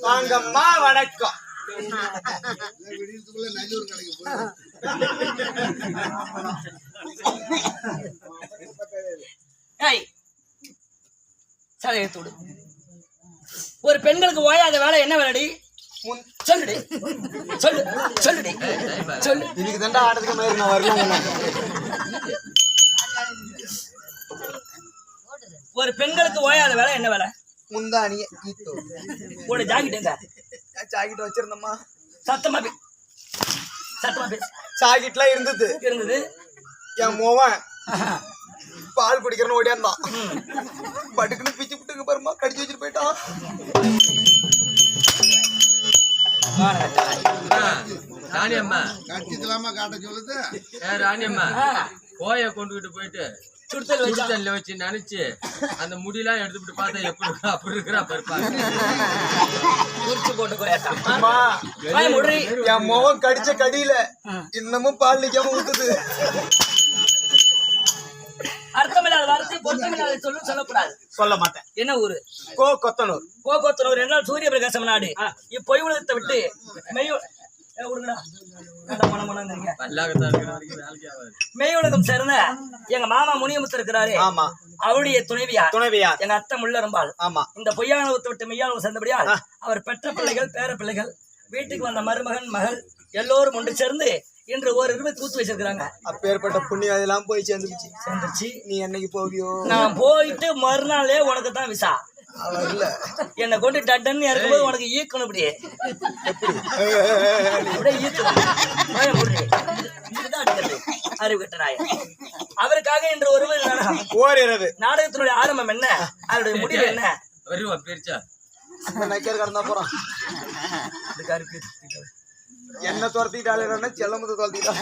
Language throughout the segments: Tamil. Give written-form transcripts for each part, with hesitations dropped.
வாங்கம்மா வணக்கம். ஒரு பெண்களுக்கு ஓயாத வேலை என்ன வேலைடி? சொல்லுடி, சொல்லு சொல்லுடி, சொல்லு. இதுக்கு தண்டா ஆட்டத்துக்கு மாதிரி நான் வரல. ஒரு பெண்களுக்கு ஓயாத வேலை என்ன வேலை? முந்தானிய ஒரு ஜாக்கெட் ஜாக்கெட் வச்சிருந்தம்மா. சத்தமா சத்தமா ஜாக்கெட்லாம் இருந்தது. என் மோவன் பால் குடிக்கிறன்னு ஓடியாந்தான். பட்டுக்குன்னு பிச்சு விட்டுங்க பாருமா, கடிச்சு வச்சுட்டு போயிட்டான். ராணியம்மா கட்டிக்கலாமா காட்ட சொல்லுது. ராணியம்மா கோய கொண்டுகிட்டு போயிட்டு சுடுதல்ல வச்சு நினைச்சு அந்த முடியெல்லாம் எடுத்துட்டு பார்த்தா எப்படி அப்படி இருக்கிறா என் முகம் கடிச்ச கடியில இன்னமும் பால் நிக்காம ஊத்துது. அர்த்தமில்லாத வார்த்தை பொருத்தமில்லாத சொல்லக்கூடாது. சொல்ல மாட்டேன். என்ன ஊரு? கொத்தனூர். கொத்தனூர் என்றால் சூரிய பிரகாசம் நாடு. இப்பொய் உலகத்தை விட்டு மெய் உலகம் சேர்ந்த எங்க மாமா முனியமுத்து இருக்கிறாரு. ஆமா. அவருடைய துணைவியா எங்க அத்தை முள்ளரும்பாள். ஆமா. இந்த பொய்யானவத்தை விட்டு மெய்யானவ சேர்ந்தபடியால் அவர் பெற்ற பிள்ளைகள் பேர பிள்ளைகள் வீட்டுக்கு வந்த மருமகன் மகள் எல்லோரும் ஒன்று சேர்ந்து இன்று ஒரு ரூபாய் தூத்து வச்சிருக்காங்க. அப்பேற்பட்ட புண்ணியம் அதெல்லாம் போய் சேர்ந்துருச்சு. நீ என்னைக்கு போவியோ? நான் போயிட்டு மறுநாளே உனக்கு தான் விசா. இல்ல என்ன கொண்டு டன்னு இறக்கும்போது உனக்கு ஈக்கணும். இப்படியே அறிவு கட்ட நாய. அவருக்காக இன்று ஒருவர் நாடகம். ஓரிரவு நாடகத்தினுடைய ஆரம்பம் என்ன, அவருடைய முடிவு என்ன? கடந்தா போறான். என்ன துரத்திட்டாலே செல்லமுத்து துரத்திட்டா.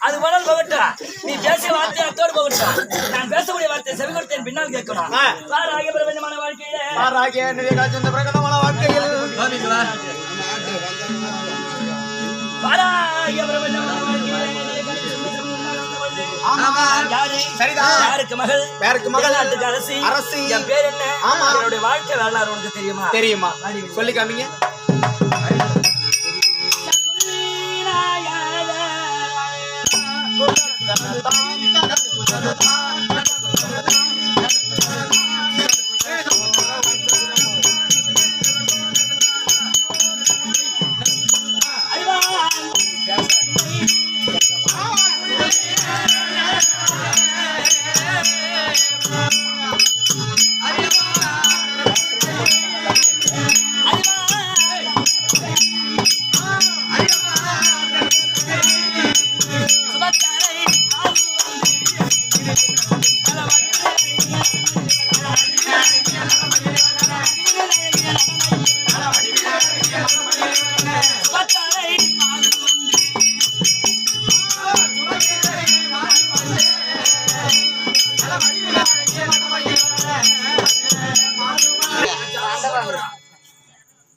அது போனால் போகட்டும். நீ பேசிய வார்த்தை அத்தோடு போகட்டும். நான் பேசக்கூடிய வார்த்தை செவி கொடுத்தேன் பின்னால் கேட்கணும் வாராகிய பிரபஞ்சமான வாழ்க்கையில ஆராகிய நிலைகாட்சி பிரகடமான வாழ்க்கையில் வாராகிய பிரபஞ்சமான வாழ்க்கையில சரிதான். யாருக்கு மகள் யாருக்கு மகள்? நாட்டுக்கு அரசி. அரசி. என் பேர் என்ன? ஆமா. என்னுடைய வாழ்க்கை வரலாறு உனக்கு தெரியுமா? தெரியுமா? சொல்லி காமிங்க.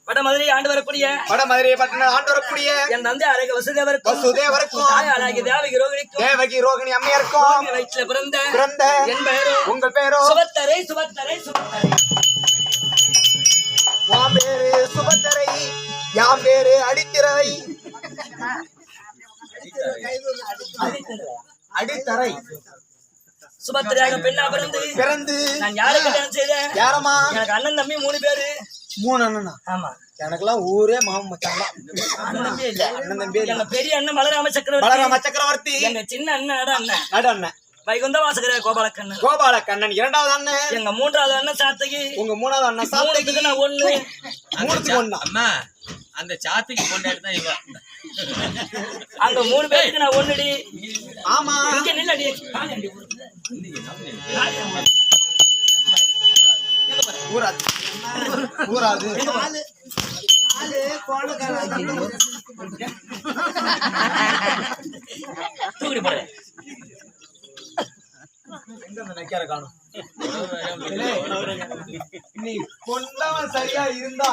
வடமதுரை ஆண்டு வரக்கூடிய வடமதுரை பட்டணம் ஆண்டு வரக்கூடிய என் தந்தை அழகு வசுதேவருக்கும் தாயாராகிய தேவகி ரோகிணிக்கும் தேவகி ரோகிணி அம்மையாருக்கும் வயிற்றுல பிறந்த என் பெயரோ உங்கள் பேரோ சுபத்தரை சுபத்தரை சுபத்தரை வாம் பேரு சுபத்தரை யாம் பேரு அடித்திரை அடித்தரை சுபத்திரையாக பெண்ணா பிறந்து நான் யாரை கல்யாணம் செய்தேன்? யாரம்மா? எனக்கு அண்ணன் தம்பி 3 பேரு. 3 அண்ணனா? ஆமா. எனக்கெல்லாம் ஊரே மாமன் மச்சான் தான். அண்ணன் தம்பியே இல்ல. அண்ணன் தம்பியே இல்ல. எங்க பெரிய அண்ணன் பலராம சக்கரவர்த்தி. பலராம சக்கரவர்த்தி. எங்க சின்ன அண்ணன் நடு அண்ணன் வைகுந்த வாசகரே கோபாலக்கண்ணன். கோபாலக்கண்ணன் 2வது அண்ணன். எங்க 3வது அண்ணன் சாத்தகி. உங்க 3வது அண்ணன் சாத்தகி. நான் 1. 3க்கு 1. அம்மா அந்த சாத்திக்கு கொண்டாடி தான் இவ. அங்க 3 பேருக்கு நான் 1 டி. ஆமா. இங்க நில்லடி. காலடி. ஊராது. ஊராது. தூக்கி போடு. நீ கொண்டவன் சரியா இருந்தா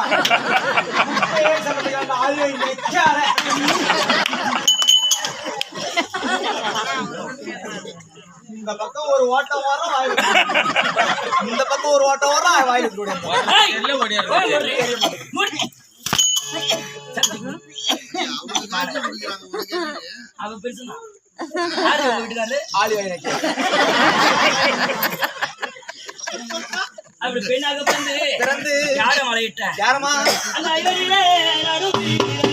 இந்த பக்கம் ஒரு ஓட்டம் வரும், இந்த பக்கம் ஒரு ஓட்டம் வரும், வாயிலுக்கு எல்லாம் ஓடியாரு. அவன் பெருசுனா யாரு வீட்டுக்காரு? ஆளி வாயிலுக்கு அப்படி பெண்ணாக பிறந்து யார மலையிட்டேன்? யாரம்மா? அந்த ஐவரிலே நடுவில்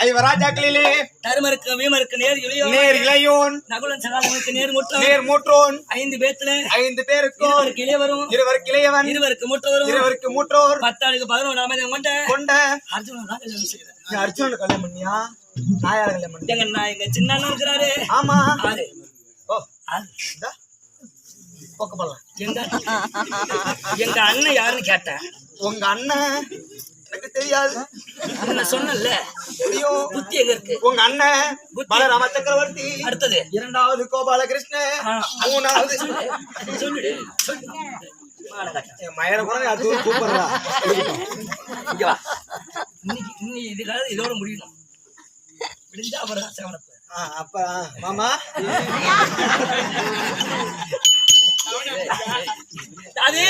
ஐவராஜாக்களிலே தருமருக்கு வீமருக்கு நேர் இளையோன் நகுலன் சகாதேவனுக்கு நேர் மூற்றோன் 5 பேத்துல 5 பேருக்கும் இருவருக்கு இளையவன் இருவருக்கு மூற்றோர் 10 ஆளுக்கு 11 அமைதியம் கொண்ட அர்ஜுனன் தான் கல்யாணம் செய்யறேன். நீ அர்ஜுனன் கல்யாணம் பண்ணியா? நான் யார கல்யாணம் பண்ணேன்? எங்க சின்ன அண்ணன் இருக்கிறாரு. ஆமா. ஓ எங்க அண்ணன் யாருன்னு கேட்டேன். உங்க அண்ணன் எனக்கு தெரியாது. சொன்னல புத்தி எங்க இருக்கு? உங்க அண்ணன் பலராம சக்கரவர்த்தி. அடுத்தது 2வது கோபாலகிருஷ்ணன். 3வது மயர கூட அது கூப்பிடுறா. இங்க வா. இன்னைக்கு இதுக்காக இதோட முடியணும். விடிஞ்சா அப்புறம் சேவனப்பு. அப்ப மாமா அது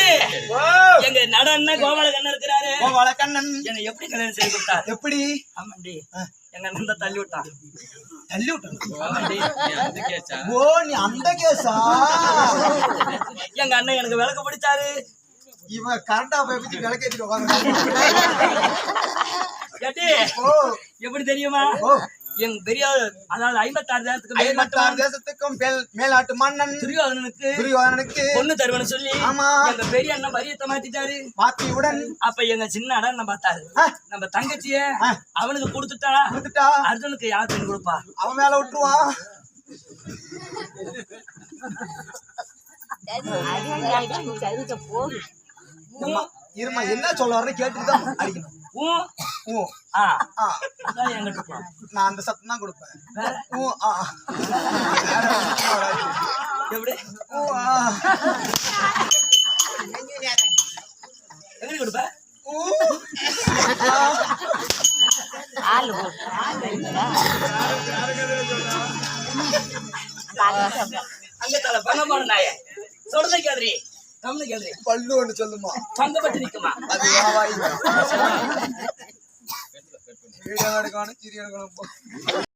எங்க நட அண்ணன் கோபாலகண்ணன் இருக்கிறாரு. கோபாலகண்ணன் என்னை எப்படி கல்யாணம் செய்து கொடுத்தார்? எப்படி? ஆமாண்டி, எங்க அண்ணன் தான் தள்ளி விட்டான். தள்ளி விட்டான்? ஆமாண்டி. ஓ, நீ அந்த கேஸா? எங்க அண்ணன் எனக்கு விளக்கு பிடிச்சாரு. இவன் கரெக்டா போய் பத்தி விளக்கேற்றிட்டு உட்காந்து. கேட்டி ஓ, எப்படி தெரியுமா? ஓ, எங்க பெரிய அதாவது 56 தேசத்துக்கு 56 தேசத்துக்கும் மேலாட்டு மன்னன் துரியோதனனுக்கு பொண்ணு தருவன்னு சொல்லி ஆமா எங்க பெரிய அண்ணன் பரியத்தை மாத்திட்டாரு. மாத்தியுடன் அப்ப எங்க சின்ன அண்ணன் பார்த்தாரு, நம்ம தங்கச்சிய அவனுக்கு கொடுத்துட்டா அர்ஜுனுக்கு யார் பெண் கொடுப்பா? அவன் மேல விட்டுருவான். இருமா, என்ன சொல்ல வரேன்னு கேட்டுதான் அடிக்கணும். நான் அந்த சத்தம் தான் கொடுப்பேன். எப்படி எங்க கொடுப்ப? அங்க தல பங்கமான நாய சொல்றதை கேள்றி, கம்னு கேள்றி. பல்லு ஒண்ணு சொல்லுமா, பங்கப்பட்டு நிக்குமா? அது வீடியோ எடுக்கணும், சிரி எடுக்கணும்.